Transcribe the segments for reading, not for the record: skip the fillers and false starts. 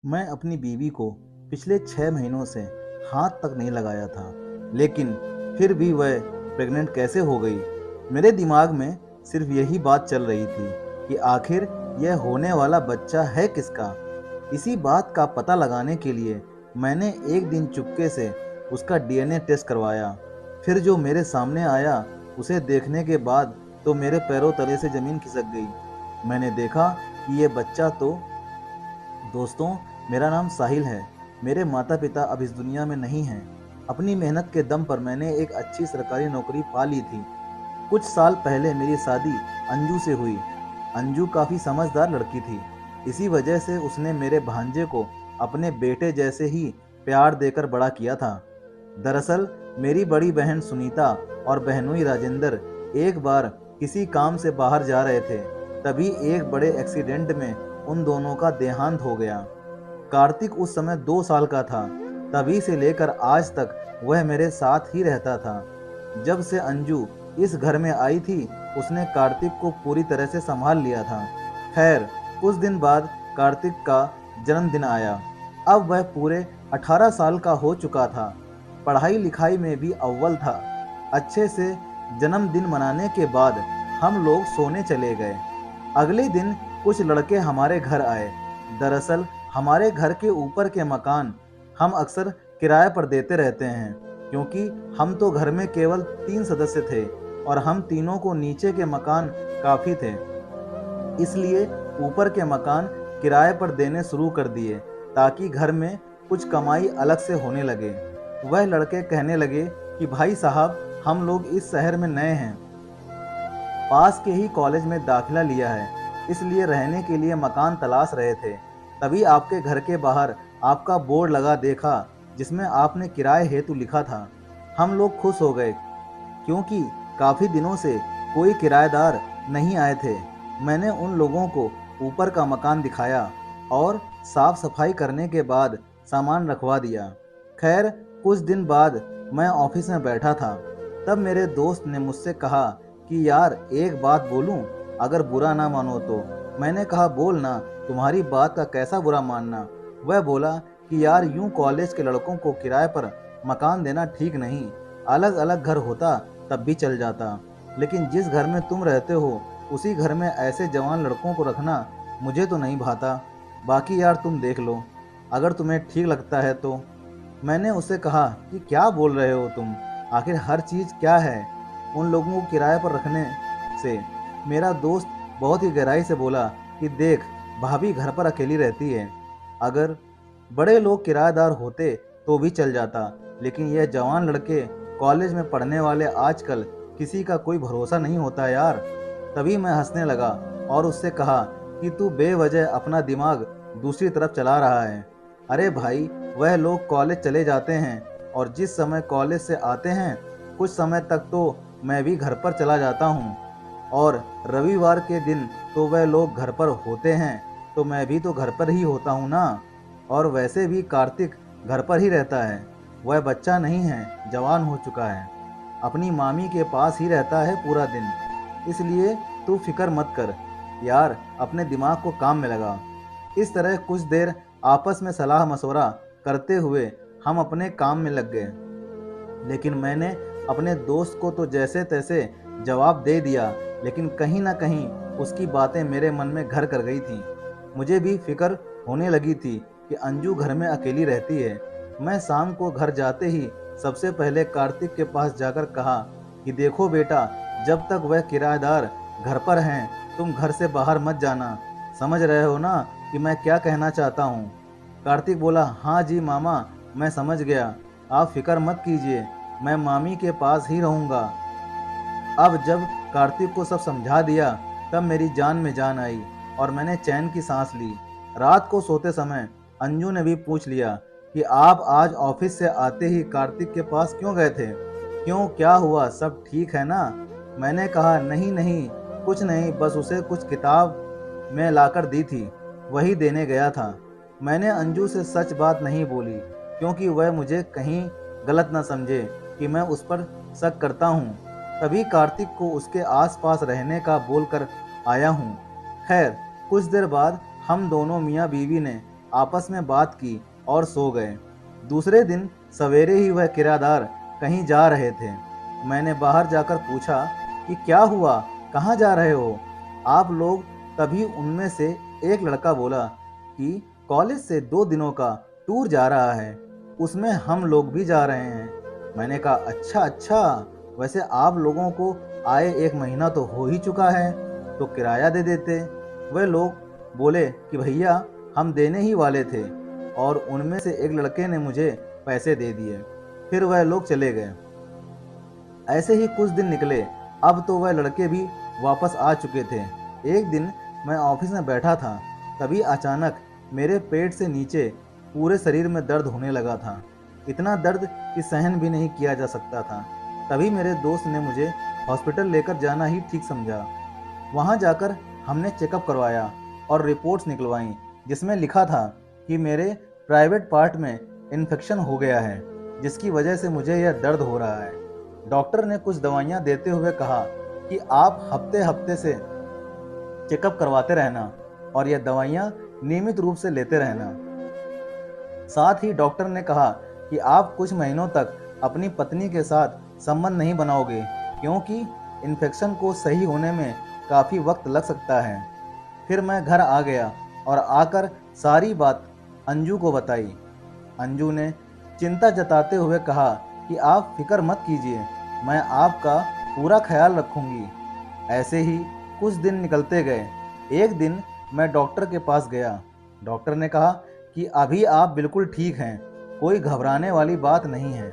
मैं अपनी बीवी को पिछले 6 महीनों से हाथ तक नहीं लगाया था, लेकिन फिर भी वह प्रेग्नेंट कैसे हो गई? मेरे दिमाग में सिर्फ यही बात चल रही थी कि आखिर यह होने वाला बच्चा है किसका? इसी बात का पता लगाने के लिए मैंने एक दिन चुपके से उसका डीएनए टेस्ट करवाया। फिर जो मेरे सामने आया, उसे देखने के बाद तो मेरे पैरों तले से ज़मीन खिसक गई। मैंने देखा कि यह बच्चा तो दोस्तों, मेरा नाम साहिल है। मेरे माता-पिता अब इस दुनिया में नहीं हैं। अपनी मेहनत के दम पर मैंने एक अच्छी सरकारी नौकरी पा ली थी। कुछ साल पहले मेरी शादी अंजू से हुई। अंजू काफ़ी समझदार लड़की थी। इसी वजह से उसने मेरे भांजे को अपने बेटे जैसे ही प्यार देकर बड़ा किया था। दरअसल मेरी बड़ी बहन सुनीता और बहनोई राजेंद्र एक बार किसी काम से बाहर जा रहे थे। तभी एक बड़े एक्सीडेंट में उन दोनों का देहांत हो गया। कार्तिक उस समय 2 साल का था। तभी से लेकर आज तक वह मेरे साथ ही रहता था। जब से अंजू इस घर में आई थी, उसने कार्तिक को पूरी तरह से संभाल लिया था। खैर, कुछ दिन बाद कार्तिक का जन्मदिन आया। अब वह पूरे 18 साल का हो चुका था। पढ़ाई लिखाई में भी अव्वल था। अच्छे से जन्मदिन मनाने के बाद हम लोग सोने चले गए। अगले दिन कुछ लड़के हमारे घर आए। दरअसल हमारे घर के ऊपर के मकान हम अक्सर किराए पर देते रहते हैं, क्योंकि हम तो घर में केवल 3 सदस्य थे और हम तीनों को नीचे के मकान काफ़ी थे। इसलिए ऊपर के मकान किराए पर देने शुरू कर दिए, ताकि घर में कुछ कमाई अलग से होने लगे। वह लड़के कहने लगे कि भाई साहब, हम लोग इस शहर में नए हैं, पास के ही कॉलेज में दाखिला लिया है, इसलिए रहने के लिए मकान तलाश रहे थे। तभी आपके घर के बाहर आपका बोर्ड लगा देखा, जिसमें आपने किराए हेतु लिखा था। हम लोग खुश हो गए, क्योंकि काफ़ी दिनों से कोई किराएदार नहीं आए थे। मैंने उन लोगों को ऊपर का मकान दिखाया और साफ सफाई करने के बाद सामान रखवा दिया। खैर, कुछ दिन बाद मैं ऑफिस में बैठा था। तब मेरे दोस्त ने मुझसे कहा कि यार, एक बात बोलूं, अगर बुरा ना मानो तो। मैंने कहा बोल ना, तुम्हारी बात का कैसा बुरा मानना। वह बोला कि यार, यूं कॉलेज के लड़कों को किराए पर मकान देना ठीक नहीं। अलग अलग घर होता तब भी चल जाता, लेकिन जिस घर में तुम रहते हो उसी घर में ऐसे जवान लड़कों को रखना मुझे तो नहीं भाता। बाकी यार, तुम देख लो, अगर तुम्हें ठीक लगता है तो। मैंने उससे कहा कि क्या बोल रहे हो तुम, आखिर हर चीज़ क्या है उन लोगों को किराए पर रखने से। मेरा दोस्त बहुत ही गहराई से बोला कि देख, भाभी घर पर अकेली रहती है। अगर बड़े लोग किराएदार होते तो भी चल जाता, लेकिन यह जवान लड़के कॉलेज में पढ़ने वाले, आजकल किसी का कोई भरोसा नहीं होता यार। तभी मैं हंसने लगा और उससे कहा कि तू बेवजह अपना दिमाग दूसरी तरफ चला रहा है। अरे भाई, वह लोग कॉलेज चले जाते हैं और जिस समय कॉलेज से आते हैं, कुछ समय तक तो मैं भी घर पर चला जाता हूँ, और रविवार के दिन तो वह लोग घर पर होते हैं, तो मैं भी तो घर पर ही होता हूँ ना। और वैसे भी कार्तिक घर पर ही रहता है। वह बच्चा नहीं है, जवान हो चुका है। अपनी मामी के पास ही रहता है पूरा दिन। इसलिए तू फिक्र मत कर यार, अपने दिमाग को काम में लगा। इस तरह कुछ देर आपस में सलाह मशवरा करते हुए हम अपने काम में लग गए। लेकिन मैंने अपने दोस्त को तो जैसे तैसे जवाब दे दिया, लेकिन कहीं ना कहीं उसकी बातें मेरे मन में घर कर गई थी। मुझे भी फिक्र होने लगी थी कि अंजू घर में अकेली रहती है। मैं शाम को घर जाते ही सबसे पहले कार्तिक के पास जाकर कहा कि देखो बेटा, जब तक वह किराएदार घर पर हैं, तुम घर से बाहर मत जाना। समझ रहे हो ना कि मैं क्या कहना चाहता हूँ? कार्तिक बोला, हाँ जी मामा, मैं समझ गया। आप फिक्र मत कीजिए, मैं मामी के पास ही रहूँगा। अब जब कार्तिक को सब समझा दिया, तब मेरी जान में जान आई और मैंने चैन की सांस ली। रात को सोते समय अंजू ने भी पूछ लिया कि आप आज ऑफिस से आते ही कार्तिक के पास क्यों गए थे? क्यों, क्या हुआ, सब ठीक है ना? मैंने कहा नहीं नहीं, कुछ नहीं, बस उसे कुछ किताब मैं लाकर दी थी, वही देने गया था। मैंने अंजू से सच बात नहीं बोली, क्योंकि वह मुझे कहीं गलत न समझे कि मैं उस पर शक करता हूँ। तभी कार्तिक को उसके आसपास रहने का बोलकर आया हूँ। खैर, कुछ देर बाद हम दोनों मियाँ बीवी ने आपस में बात की और सो गए। दूसरे दिन सवेरे ही वह किराएदार कहीं जा रहे थे। मैंने बाहर जाकर पूछा कि क्या हुआ, कहाँ जा रहे हो आप लोग? तभी उनमें से एक लड़का बोला कि कॉलेज से 2 दिनों का टूर जा रहा है, उसमें हम लोग भी जा रहे हैं। मैंने कहा अच्छा अच्छा, वैसे आप लोगों को आए 1 महीना तो हो ही चुका है, तो किराया दे देते। वे लोग बोले कि भैया हम देने ही वाले थे, और उनमें से एक लड़के ने मुझे पैसे दे दिए। फिर वह लोग चले गए। ऐसे ही कुछ दिन निकले। अब तो वह लड़के भी वापस आ चुके थे। एक दिन मैं ऑफिस में बैठा था, तभी अचानक मेरे पेट से नीचे पूरे शरीर में दर्द होने लगा था। इतना दर्द कि सहन भी नहीं किया जा सकता था। तभी मेरे दोस्त ने मुझे हॉस्पिटल लेकर जाना ही ठीक समझा। वहां जाकर हमने चेकअप करवाया और रिपोर्ट्स निकलवाईं, जिसमें लिखा था कि मेरे प्राइवेट पार्ट में इन्फेक्शन हो गया है, जिसकी वजह से मुझे यह दर्द हो रहा है। डॉक्टर ने कुछ दवाइयां देते हुए कहा कि आप हफ्ते हफ्ते से चेकअप करवाते रहना और यह दवाइयां नियमित रूप से लेते रहना। साथ ही डॉक्टर ने कहा कि आप कुछ महीनों तक अपनी पत्नी के साथ संबंध नहीं बनाओगे, क्योंकि इन्फेक्शन को सही होने में काफ़ी वक्त लग सकता है। फिर मैं घर आ गया और आकर सारी बात अंजू को बताई। अंजू ने चिंता जताते हुए कहा कि आप फिक्र मत कीजिए, मैं आपका पूरा ख्याल रखूंगी। ऐसे ही कुछ दिन निकलते गए। एक दिन मैं डॉक्टर के पास गया। डॉक्टर ने कहा कि अभी आप बिल्कुल ठीक हैं, कोई घबराने वाली बात नहीं है।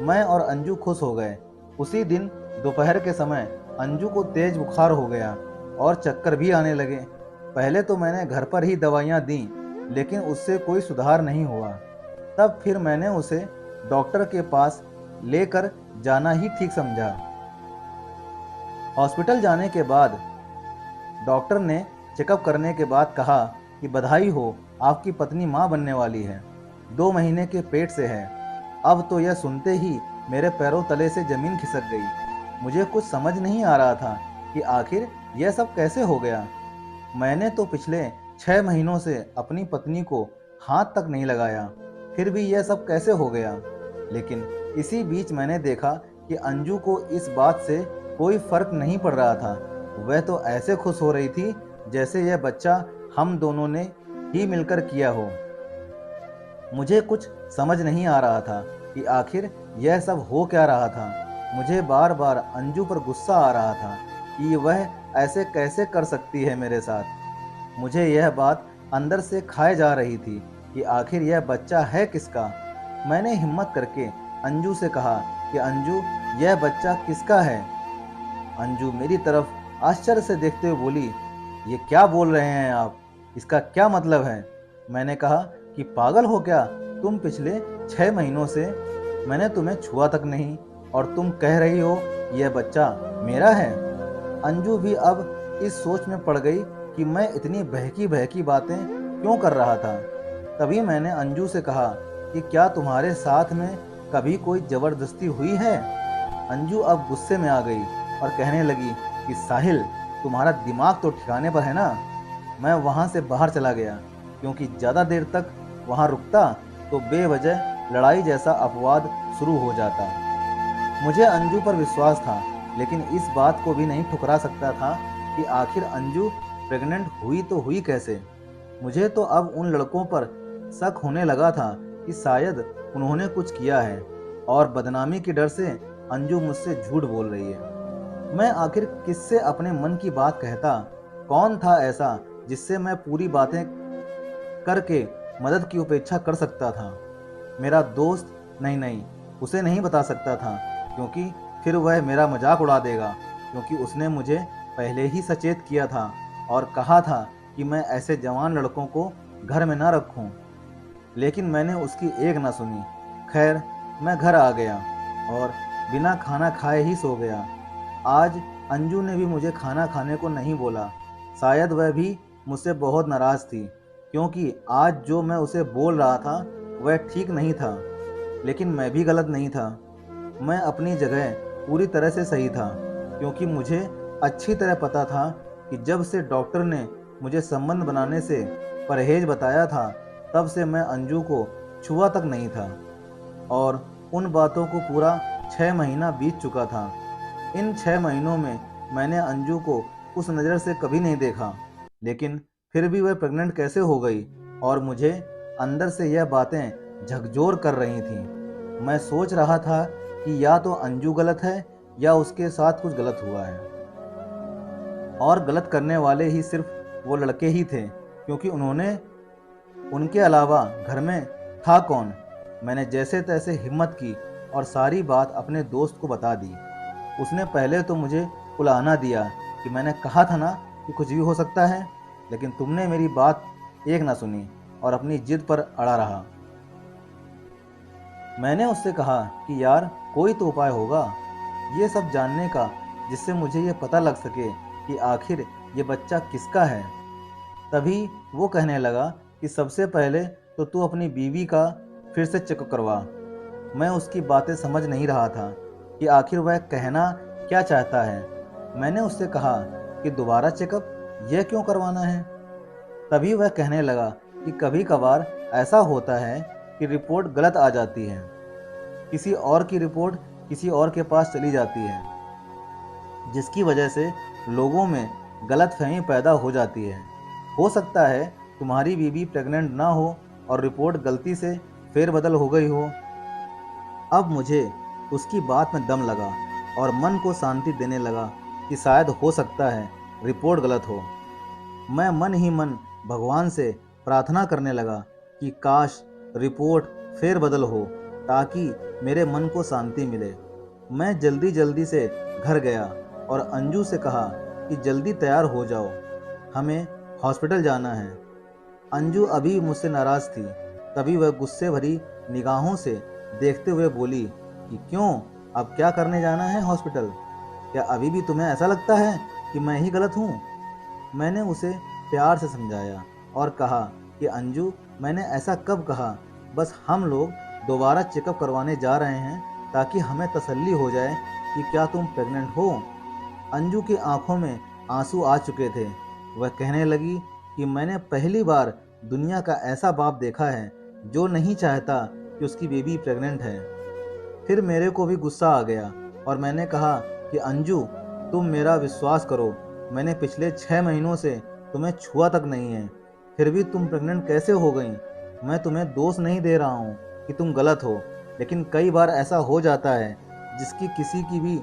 मैं और अंजू खुश हो गए। उसी दिन दोपहर के समय अंजू को तेज बुखार हो गया और चक्कर भी आने लगे। पहले तो मैंने घर पर ही दवाइयाँ दी, लेकिन उससे कोई सुधार नहीं हुआ। तब फिर मैंने उसे डॉक्टर के पास लेकर जाना ही ठीक समझा। हॉस्पिटल जाने के बाद डॉक्टर ने चेकअप करने के बाद कहा कि बधाई हो, आपकी पत्नी मां बनने वाली है, 2 महीने के पेट से है। अब तो यह सुनते ही मेरे पैरों तले से जमीन खिसक गई। मुझे कुछ समझ नहीं आ रहा था कि आखिर यह सब कैसे हो गया। मैंने तो पिछले 6 महीनों से अपनी पत्नी को हाथ तक नहीं लगाया, फिर भी यह सब कैसे हो गया। लेकिन इसी बीच मैंने देखा कि अंजू को इस बात से कोई फर्क नहीं पड़ रहा था। वह तो ऐसे खुश हो रही थी जैसे यह बच्चा हम दोनों ने ही मिलकर किया हो। मुझे कुछ समझ नहीं आ रहा था कि आखिर यह सब हो क्या रहा था। मुझे बार बार अंजू पर गुस्सा आ रहा था कि वह ऐसे कैसे कर सकती है मेरे साथ। मुझे यह बात अंदर से खाए जा रही थी कि आखिर यह बच्चा है किसका। मैंने हिम्मत करके अंजू से कहा कि अंजू, यह बच्चा किसका है। अंजू मेरी तरफ आश्चर्य से देखते हुए बोली, ये क्या बोल रहे हैं आप, इसका क्या मतलब है। मैंने कहा कि पागल हो क्या तुम, पिछले 6 महीनों से मैंने तुम्हें छुआ तक नहीं, और तुम कह रही हो यह बच्चा मेरा है। अंजू भी अब इस सोच में पड़ गई कि मैं इतनी बहकी बहकी बातें क्यों कर रहा था। तभी मैंने अंजू से कहा कि क्या तुम्हारे साथ में कभी कोई जबरदस्ती हुई है। अंजू अब गुस्से में आ गई और कहने लगी कि साहिल, तुम्हारा दिमाग तो ठिकाने पर है ना। मैं वहाँ से बाहर चला गया, क्योंकि ज़्यादा देर तक वहाँ रुकता तो बेवजह लड़ाई जैसा अपवाद शुरू हो जाता। मुझे अंजू पर विश्वास था, लेकिन इस बात को भी नहीं ठुकरा सकता था कि आखिर अंजू प्रेग्नेंट हुई तो हुई कैसे। मुझे तो अब उन लड़कों पर शक होने लगा था कि शायद उन्होंने कुछ किया है, और बदनामी के डर से अंजू मुझसे झूठ बोल रही है। मैं आखिर किससे अपने मन की बात कहता। कौन था ऐसा जिससे मैं पूरी बातें करके मदद की उपेक्षा कर सकता था। मेरा दोस्त? नहीं, उसे नहीं बता सकता था, क्योंकि फिर वह मेरा मजाक उड़ा देगा, क्योंकि उसने मुझे पहले ही सचेत किया था और कहा था कि मैं ऐसे जवान लड़कों को घर में ना रखूं। लेकिन मैंने उसकी एक ना सुनी। खैर, मैं घर आ गया और बिना खाना खाए ही सो गया। आज अंजू ने भी मुझे खाना खाने को नहीं बोला। शायद वह भी मुझसे बहुत नाराज़ थी, क्योंकि आज जो मैं उसे बोल रहा था वह ठीक नहीं था। लेकिन मैं भी गलत नहीं था। मैं अपनी जगह पूरी तरह से सही था, क्योंकि मुझे अच्छी तरह पता था कि जब से डॉक्टर ने मुझे संबंध बनाने से परहेज बताया था, तब से मैं अंजू को छुआ तक नहीं था और उन बातों को पूरा 6 महीना बीत चुका था। इन 6 महीनों में मैंने अंजू को उस नज़र से कभी नहीं देखा, लेकिन फिर भी वह प्रेग्नेंट कैसे हो गई और मुझे अंदर से यह बातें झकझोर कर रही थीं। मैं सोच रहा था कि या तो अंजू गलत है या उसके साथ कुछ गलत हुआ है, और गलत करने वाले ही सिर्फ वो लड़के ही थे, क्योंकि उनके अलावा घर में था कौन। मैंने जैसे तैसे हिम्मत की और सारी बात अपने दोस्त को बता दी। उसने पहले तो मुझे उलाहना दिया कि मैंने कहा था ना कि कुछ भी हो सकता है, लेकिन तुमने मेरी बात एक ना सुनी और अपनी जिद पर अड़ा रहा। मैंने उससे कहा कि यार कोई तो उपाय होगा ये सब जानने का, जिससे मुझे ये पता लग सके कि आखिर ये बच्चा किसका है। तभी वो कहने लगा कि सबसे पहले तो तू अपनी बीवी का फिर से चेकअप करवा। मैं उसकी बातें समझ नहीं रहा था कि आखिर वह कहना क्या चाहता है। मैंने उससे कहा कि दोबारा चेकअप यह क्यों करवाना है। तभी वह कहने लगा कि कभी कभार ऐसा होता है कि रिपोर्ट गलत आ जाती है, किसी और की रिपोर्ट किसी और के पास चली जाती है, जिसकी वजह से लोगों में गलतफहमी पैदा हो जाती है। हो सकता है तुम्हारी बीवी प्रेग्नेंट ना हो और रिपोर्ट गलती से फेरबदल हो गई हो। अब मुझे उसकी बात में दम लगा और मन को शांति देने लगा कि शायद हो सकता है रिपोर्ट गलत हो। मैं मन ही मन भगवान से प्रार्थना करने लगा कि काश रिपोर्ट फेरबदल हो, ताकि मेरे मन को शांति मिले। मैं जल्दी जल्दी से घर गया और अंजू से कहा कि जल्दी तैयार हो जाओ, हमें हॉस्पिटल जाना है। अंजू अभी मुझसे नाराज थी। तभी वह गुस्से भरी निगाहों से देखते हुए बोली कि क्यों, अब क्या करने जाना है हॉस्पिटल? क्या अभी भी तुम्हें ऐसा लगता है कि मैं ही गलत हूँ? मैंने उसे प्यार से समझाया और कहा कि अंजू, मैंने ऐसा कब कहा? बस हम लोग दोबारा चेकअप करवाने जा रहे हैं ताकि हमें तसल्ली हो जाए कि क्या तुम प्रेग्नेंट हो। अंजू की आंखों में आंसू आ चुके थे। वह कहने लगी कि मैंने पहली बार दुनिया का ऐसा बाप देखा है जो नहीं चाहता कि उसकी बेबी प्रेग्नेंट है। फिर मेरे को भी गुस्सा आ गया और मैंने कहा कि अंजू, तुम मेरा विश्वास करो, मैंने पिछले 6 महीनों से तुम्हें छुआ तक नहीं है, फिर भी तुम प्रेग्नेंट कैसे हो गई? मैं तुम्हें दोष नहीं दे रहा हूँ कि तुम गलत हो, लेकिन कई बार ऐसा हो जाता है जिसकी किसी की भी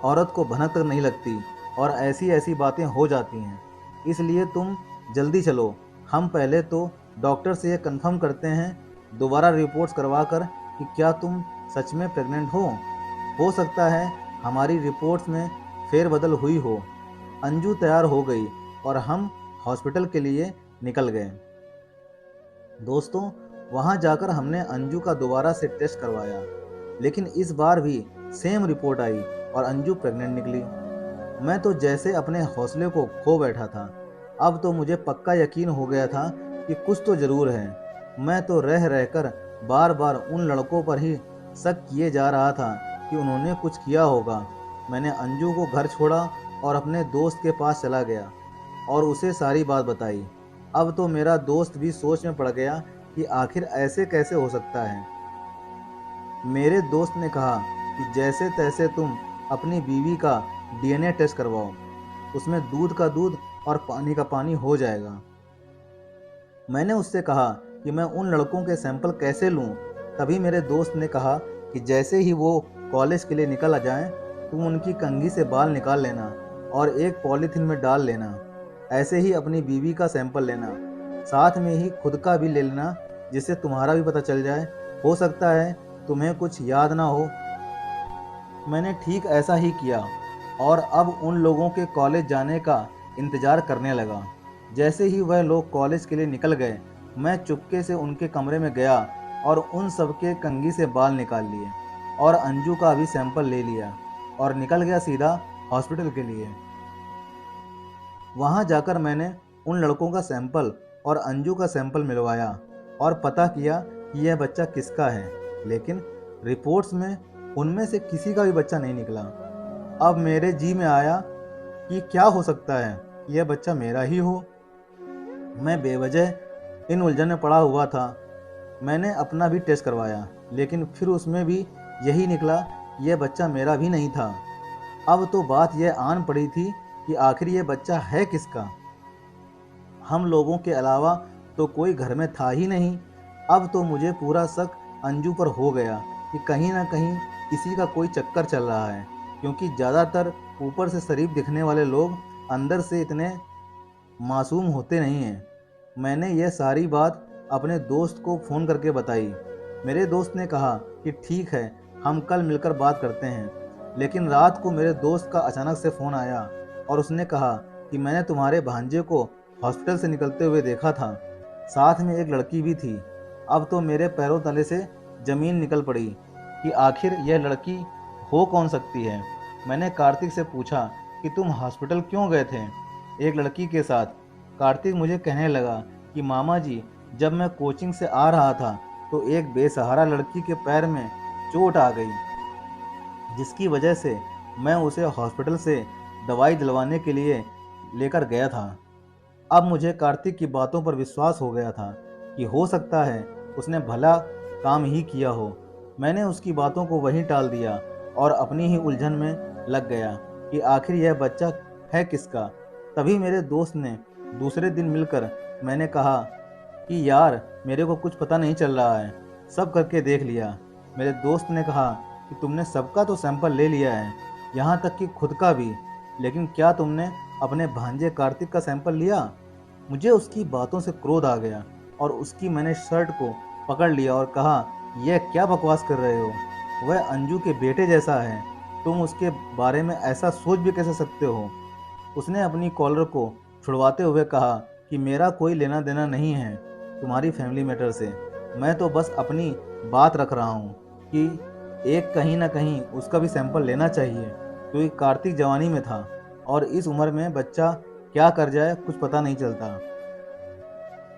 औरत को भनक तक नहीं लगती और ऐसी ऐसी बातें हो जाती हैं। इसलिए तुम जल्दी चलो, हम पहले तो डॉक्टर से ये कंफर्म करते हैं दोबारा रिपोर्ट्स करवा कर कि क्या तुम सच में प्रेग्नेंट हो सकता है हमारी रिपोर्ट्स में फेरबदल हुई हो। अंजू तैयार हो गई और हम हॉस्पिटल के लिए निकल गए। दोस्तों, वहां जाकर हमने अंजू का दोबारा से टेस्ट करवाया, लेकिन इस बार भी सेम रिपोर्ट आई और अंजू प्रेग्नेंट निकली। मैं तो जैसे अपने हौसले को खो बैठा था। अब तो मुझे पक्का यकीन हो गया था कि कुछ तो ज़रूर है। मैं तो रह रहकर बार बार उन लड़कों पर ही शक किए जा रहा था कि उन्होंने कुछ किया होगा। मैंने अंजू को घर छोड़ा और अपने दोस्त के पास चला गया और उसे सारी बात बताई। अब तो मेरा दोस्त भी सोच में पड़ गया कि आखिर ऐसे कैसे हो सकता है। मेरे दोस्त ने कहा कि जैसे तैसे तुम अपनी बीवी का डीएनए टेस्ट करवाओ, उसमें दूध का दूध और पानी का पानी हो जाएगा। मैंने उससे कहा कि मैं उन लड़कों के सैंपल कैसे लूं। तभी मेरे दोस्त ने कहा कि जैसे ही वो कॉलेज के लिए निकल आ जाएं, तुम उनकी कंघी से बाल निकाल लेना और एक पॉलीथीन में डाल लेना। ऐसे ही अपनी बीवी का सैंपल लेना, साथ में ही खुद का भी ले लेना, जिससे तुम्हारा भी पता चल जाए। हो सकता है तुम्हें कुछ याद ना हो। मैंने ठीक ऐसा ही किया और अब उन लोगों के कॉलेज जाने का इंतज़ार करने लगा। जैसे ही वह लोग कॉलेज के लिए निकल गए, मैं चुपके से उनके कमरे में गया और उन सबके कंघी से बाल निकाल लिए और अंजू का भी सैंपल ले लिया और निकल गया सीधा हॉस्पिटल के लिए। वहां जाकर मैंने उन लड़कों का सैंपल और अंजू का सैंपल मिलवाया और पता किया कि यह बच्चा किसका है, लेकिन रिपोर्ट्स में उनमें से किसी का भी बच्चा नहीं निकला। अब मेरे जी में आया कि क्या हो सकता है कि यह बच्चा मेरा ही हो। मैं बेवजह इन उलझन में पड़ा हुआ था। मैंने अपना भी टेस्ट करवाया, लेकिन फिर उसमें भी यही निकला कि यह बच्चा मेरा भी नहीं था। अब तो बात यह आन पड़ी थी कि आखिर यह बच्चा है किसका। हम लोगों के अलावा तो कोई घर में था ही नहीं। अब तो मुझे पूरा शक अंजू पर हो गया कि कहीं ना कहीं किसी का कोई चक्कर चल रहा है, क्योंकि ज़्यादातर ऊपर से शरीफ दिखने वाले लोग अंदर से इतने मासूम होते नहीं हैं। मैंने यह सारी बात अपने दोस्त को फ़ोन करके बताई। मेरे दोस्त ने कहा कि ठीक है, हम कल मिलकर बात करते हैं। लेकिन रात को मेरे दोस्त का अचानक से फ़ोन आया और उसने कहा कि मैंने तुम्हारे भांजे को हॉस्पिटल से निकलते हुए देखा था, साथ में एक लड़की भी थी। अब तो मेरे पैरों तले से ज़मीन निकल पड़ी कि आखिर यह लड़की हो कौन सकती है। मैंने कार्तिक से पूछा कि तुम हॉस्पिटल क्यों गए थे एक लड़की के साथ। कार्तिक मुझे कहने लगा कि मामा जी, जब मैं कोचिंग से आ रहा था तो एक बेसहारा लड़की के पैर में चोट आ गई, जिसकी वजह से मैं उसे हॉस्पिटल से दवाई दिलवाने के लिए लेकर गया था। अब मुझे कार्तिक की बातों पर विश्वास हो गया था कि हो सकता है उसने भला काम ही किया हो। मैंने उसकी बातों को वहीं टाल दिया और अपनी ही उलझन में लग गया कि आखिर यह बच्चा है किसका। तभी मेरे दोस्त ने दूसरे दिन मिलकर मैंने कहा कि यार, मेरे को कुछ पता नहीं चल रहा है, सब करके देख लिया। मेरे दोस्त ने कहा कि तुमने सबका तो सैंपल ले लिया है, यहाँ तक कि खुद का भी, लेकिन क्या तुमने अपने भांजे कार्तिक का सैंपल लिया? मुझे उसकी बातों से क्रोध आ गया और उसकी मैंने शर्ट को पकड़ लिया और कहा, यह क्या बकवास कर रहे हो? वह अंजू के बेटे जैसा है, तुम उसके बारे में ऐसा सोच भी कैसे सकते हो? उसने अपनी कॉलर को छुड़वाते हुए कहा कि मेरा कोई लेना देना नहीं है तुम्हारी फैमिली मैटर से। मैं तो बस अपनी बात रख रहा हूँ कि एक कहीं ना कहीं उसका भी सैंपल लेना चाहिए, क्योंकि कार्तिक जवानी में था और इस उम्र में बच्चा क्या कर जाए कुछ पता नहीं चलता।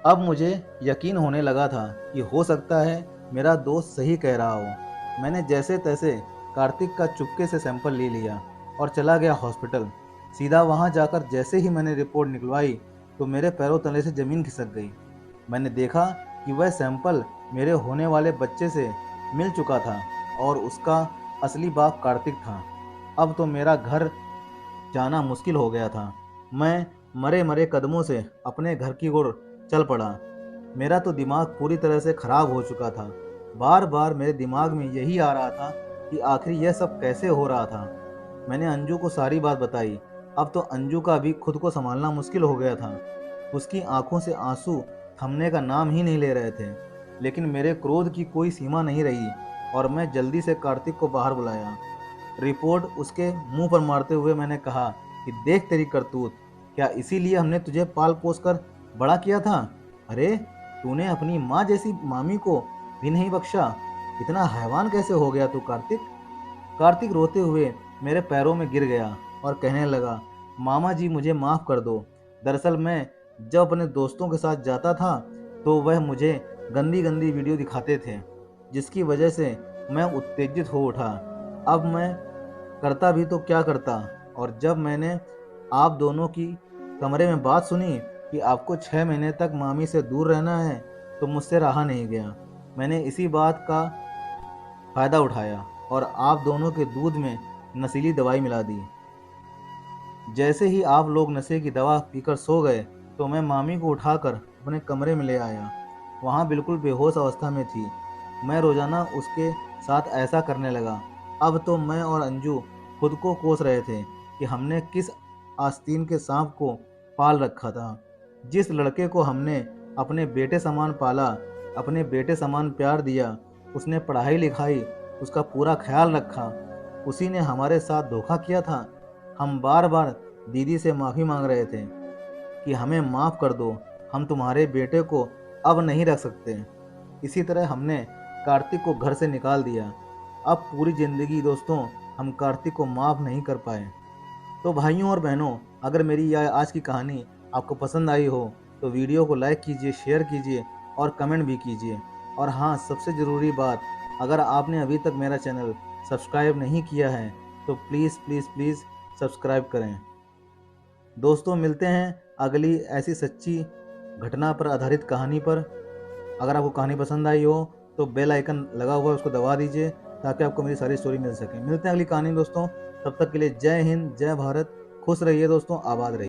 अब मुझे यकीन होने लगा था कि हो सकता है मेरा दोस्त सही कह रहा हो। मैंने जैसे तैसे कार्तिक का चुपके से सैंपल ले लिया और चला गया हॉस्पिटल। सीधा वहां जाकर जैसे ही मैंने रिपोर्ट निकलवाई तो मेरे पैरों तले से ज़मीन खिसक गई। मैंने देखा कि वह सैंपल मेरे होने वाले बच्चे से मिल चुका था और उसका असली बाप कार्तिक था। अब तो मेरा घर जाना मुश्किल हो गया था। मैं मरे मरे कदमों से अपने घर की ओर चल पड़ा। मेरा तो दिमाग पूरी तरह से खराब हो चुका था। बार बार मेरे दिमाग में यही आ रहा था कि आखिर यह सब कैसे हो रहा था। मैंने अंजू को सारी बात बताई। अब तो अंजू का भी खुद को संभालना मुश्किल हो गया था। उसकी आंखों से आंसू थमने का नाम ही नहीं ले रहे थे। लेकिन मेरे क्रोध की कोई सीमा नहीं रही और मैं जल्दी से कार्तिक को बाहर बुलाया। रिपोर्ट उसके मुंह पर मारते हुए मैंने कहा कि देख तेरी करतूत, क्या इसीलिए हमने तुझे पाल पोस कर बड़ा किया था? अरे, तूने अपनी माँ जैसी मामी को भी नहीं बख्शा। इतना हैवान कैसे हो गया तू कार्तिक? कार्तिक रोते हुए मेरे पैरों में गिर गया और कहने लगा, मामा जी मुझे माफ़ कर दो। दरअसल मैं जब अपने दोस्तों के साथ जाता था तो वह मुझे गंदी गंदी वीडियो दिखाते थे, जिसकी वजह से मैं उत्तेजित हो उठा। अब मैं करता भी तो क्या करता। और जब मैंने आप दोनों की कमरे में बात सुनी कि आपको 6 महीने तक मामी से दूर रहना है, तो मुझसे रहा नहीं गया। मैंने इसी बात का फ़ायदा उठाया और आप दोनों के दूध में नशीली दवाई मिला दी। जैसे ही आप लोग नशे की दवा पीकर सो गए तो मैं मामी को उठाकर अपने कमरे में ले आया। वहाँ बिल्कुल बेहोश अवस्था में थी। मैं रोज़ाना उसके साथ ऐसा करने लगा। अब तो मैं और अंजू खुद को कोस रहे थे कि हमने किस आस्तीन के सांप को पाल रखा था। जिस लड़के को हमने अपने बेटे समान पाला, अपने बेटे समान प्यार दिया, उसने पढ़ाई लिखाई, उसका पूरा ख्याल रखा, उसी ने हमारे साथ धोखा किया था। हम बार बार दीदी से माफ़ी मांग रहे थे कि हमें माफ़ कर दो, हम तुम्हारे बेटे को अब नहीं रख सकते। इसी तरह हमने कार्तिक को घर से निकाल दिया। अब पूरी ज़िंदगी दोस्तों हम कार्तिक को माफ़ नहीं कर पाए। तो भाइयों और बहनों, अगर मेरी यह आज की कहानी आपको पसंद आई हो तो वीडियो को लाइक कीजिए, शेयर कीजिए और कमेंट भी कीजिए। और हाँ, सबसे ज़रूरी बात, अगर आपने अभी तक मेरा चैनल सब्सक्राइब नहीं किया है तो प्लीज़ प्लीज़ प्लीज़ सब्सक्राइब करें। दोस्तों, मिलते हैं अगली ऐसी सच्ची घटना पर आधारित कहानी पर। अगर आपको कहानी पसंद आई हो तो बेल आइकन लगा हुआ है उसको दबा दीजिए ताकि आपको मेरी सारी स्टोरी मिल सके। मिलते हैं अगली कहानी में दोस्तों, तब तक के लिए जय हिंद, जय भारत, खुश रहिए दोस्तों, आबाद रहिए।